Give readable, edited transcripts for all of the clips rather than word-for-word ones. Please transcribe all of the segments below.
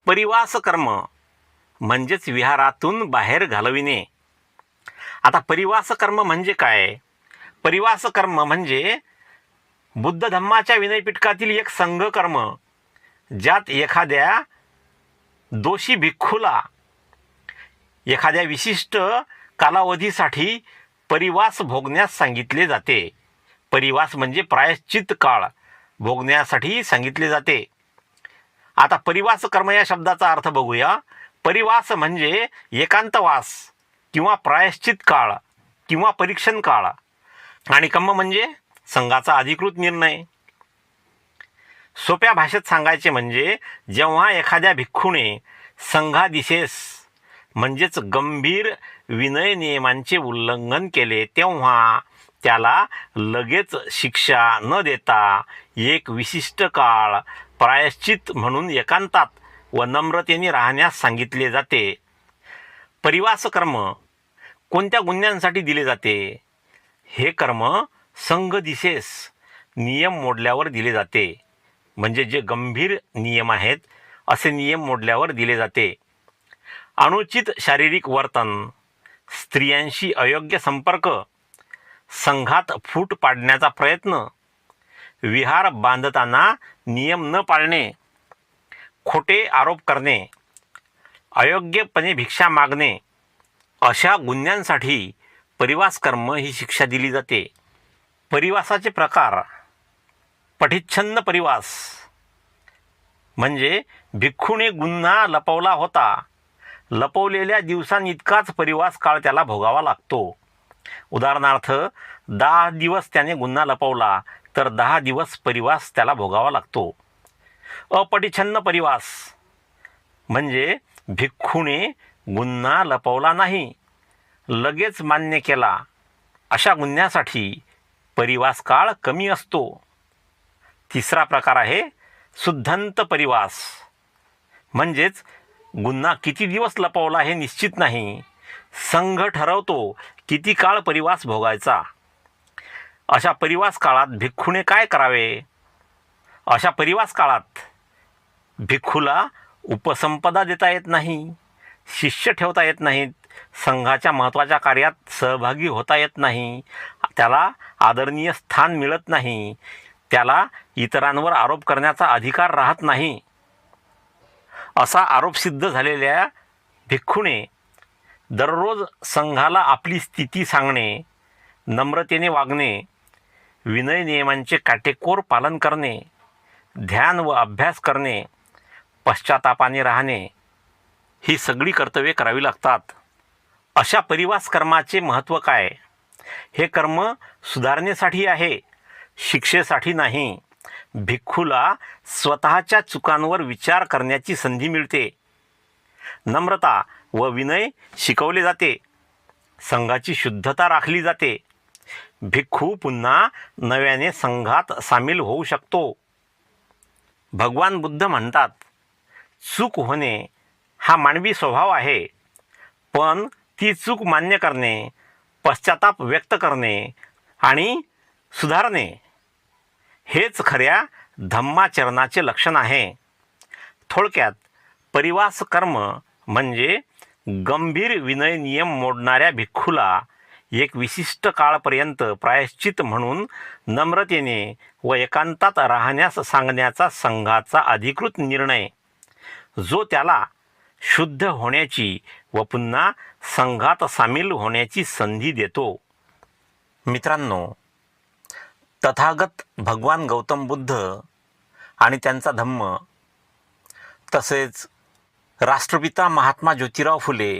परिवास कर्म म्हणजेच विहारातून बाहेर घालविणे. आता परिवास कर्म म्हणजे काय? परिवास कर्म म्हणजे बुद्ध धम्माच्या विनयपिटकातील एक संघ कर्म, ज्यात एखाद्या दोषी भिक्खूला एखाद्या विशिष्ट कालावधीसाठी परिवास भोगण्यास सांगितले जाते. परिवास म्हणजे प्रायश्चित काळ भोगण्यासाठी सांगितले जाते. आता परिवास कर्म या शब्दाचा अर्थ बघूया. परिवास म्हणजे एकांतवास किंवा प्रायश्चित काळ किंवा परीक्षण काळ, आणि कर्म म्हणजे संघाचा अधिकृत निर्णय. सोप्या भाषेत सांगायचे म्हणजे जेव्हा एखाद्या भिक्खूने संघादिशेस म्हणजेच गंभीर विनय नियमांचे उल्लंघन केले, तेव्हा त्याला लगेच शिक्षा न देता एक विशिष्ट काळ प्रायश्चित म्हणून एकांतात व नम्रतेने राहण्यास सांगितले जाते. परिवास कर्म कोणत्या गुन्ह्यांसाठी दिले जाते? हे कर्म संघदिशेस नियम मोडल्यावर दिले जाते. म्हणजे जे गंभीर नियम आहेत असे नियम मोडल्यावर दिले जाते. अनुचित शारीरिक वर्तन, स्त्रियांशी अयोग्य संपर्क, संघात फूट पाडण्याचा प्रयत्न, विहार बांधताना नियम न पाळणे, खोटे आरोप करणे, अयोग्यपणे भिक्षा मागणे, अशा गुन्ह्यांसाठी परिवास कर्म ही शिक्षा दिली जाते. परिवासाचे प्रकार. पठिच्छन्न परिवास म्हणजे भिक्खूने गुन्हा लपवला होता, लपवलेल्या दिवसांइतकाच परिवास काळ त्याला भोगावा लागतो. उदाहरणार्थ 10 दिवस त्याने गुन्हा लपवला तर 10 दिवस परिवास त्याला भोगावा लागतो. अपठिच्छन्न परिवास म्हणजे भिक्खूने गुन्हा लपवला नाही, लगेच मान्य केला, अशा गुन्ह्यासाठी परिवास काळ कमी असतो. तिसरा प्रकार आहे शुद्धंत परिवास, म्हणजेच गुन्हा किती दिवस लपवला हे निश्चित नाही, संघ ठरवतो किती काळ परिवास भोगायचा. अशा परिवास काळात भिक्खूने काय करावे? अशा परिवास काळात भिक्खूला उपसंपदा देता येत नाही, शिष्य ठेवता येत नाहीत, संघाच्या महत्त्वाच्या कार्यात सहभागी होता येत नाही, त्याला आदरणीय स्थान मिळत नाही, त्याला इतरांवर आरोप करण्याचा अधिकार राहत नाही. असा आरोप सिद्ध झालेल्या भिक्खूने दररोज संघाला आपली स्थिती सांगणे, नम्रतेने वागणे, विनय नियमांचे काटेकोर पालन करणे, ध्यान व अभ्यास करणे, पश्चातापाने राहणे, ही सगळी कर्तव्ये करावी लागतात. अशा परिवास कर्माचे महत्त्व काय? हे कर्म सुधारणेसाठी आहे, शिक्षेसाठी नाही. भिक्खूला स्वतःच्या चुकांवर विचार करण्याची संधी मिळते. नम्रता व विनय शिकवले जाते. संघाची शुद्धता राखली जाते. भिक्खू पुन्हा नव्याने संघात सामील होऊ शकतो. भगवान बुद्ध म्हणतात, चूक होणे हा मानवी स्वभाव आहे, पण ती चूक मान्य करणे, पश्चाताप व्यक्त करणे आणि सुधारणे हेच खऱ्या धम्माचरणाचे लक्षण आहे. थोडक्यात परिवास कर्म म्हणजे गंभीर विनय नियम मोडणाऱ्या भिक्खूला एक विशिष्ट काळपर्यंत प्रायश्चित म्हणून नम्रतेने व एकांतात राहण्यास सांगण्याचा संघाचा अधिकृत निर्णय, जो त्याला शुद्ध होण्याची व पुन्हा संघात सामील होण्याची संधी देतो. मित्रांनो, तथागत भगवान गौतम बुद्ध आणि त्यांचा धम्म, तसेच राष्ट्रपिता महात्मा ज्योतिराव फुले,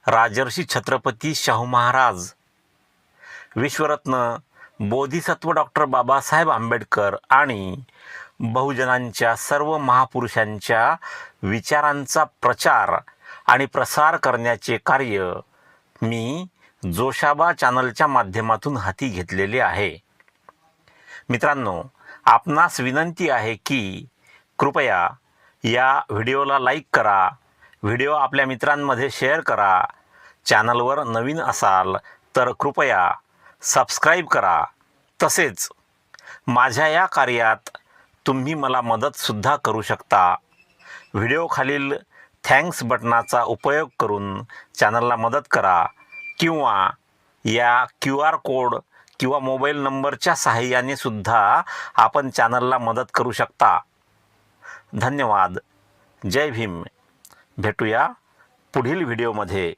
राजर्षी छत्रपती शाहू महाराज, विश्वरत्न बोधिसत्व डॉक्टर बाबासाहेब आंबेडकर आणि बहुजनांच्या सर्व महापुरुषांच्या विचारांचा प्रचार आणि प्रसार करण्याचे कार्य मी जोशाबा चॅनलच्या माध्यमातून हाती घेतलेले आहे. मित्रांनो, आपणास विनंती आहे की कृपया या व्हिडिओला लाईक करा, व्हिडिओ आपल्या मित्रांमध्ये शेअर करा. चॅनलवर नवीन असाल तर कृपया सबस्क्राईब करा. तसेच माझ्या या कार्यात तुम्ही मला मदतसुद्धा करू शकता. व्हिडिओखालील थँक्स बटनाचा उपयोग करून चॅनलला मदत करा किंवा या QR कोड किंवा मोबाईल नंबरच्या सहाय्याने सुद्धा आपण चॅनलला मदत करू शकता. धन्यवाद. जय भीम. भेटूया पुढील व्हिडिओमध्ये.